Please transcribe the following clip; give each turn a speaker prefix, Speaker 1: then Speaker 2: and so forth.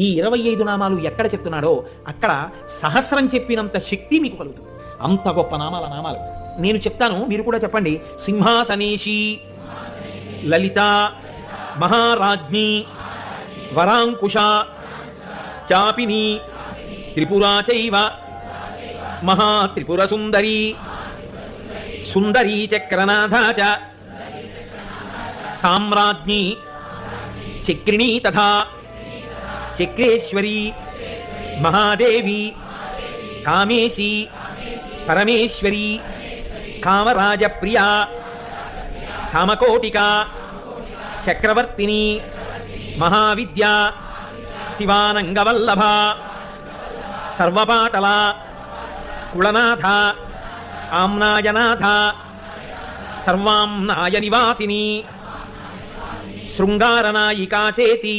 Speaker 1: ఈ 25 నామాలు ఎక్కడ చెప్తున్నాడో అక్కడ సహస్రం చెప్పినంత శక్తి మీకు కలుగుతుంది. అంత గొప్ప నామాలు నేను చెప్తాను, మీరు కూడా చెప్పండి. సింహాసనేషి, లలిత, మహారాజ్ఞి, వరాంకుశ, చాపిని, త్రిపురా చైవ, మహాత్రిపుర సుందరి, సుందరీ చక్రనాథా చ, సామ్రాజ్ఞి, చక్రిణీ తథా చక్రేశ్వరి, మహాదేవి, కామేశి, పరమేశ్వరి, కామరాజప్రియా, కామకోటిక, చక్రవర్తిని, మహావిద్యా, శివానంగవల్లభ, సర్వపాటల, కుళనాథ, ఆమ్నాయనాథ, సర్వాంనాయ నివాసిని, శృంగారనాయికా చేతి,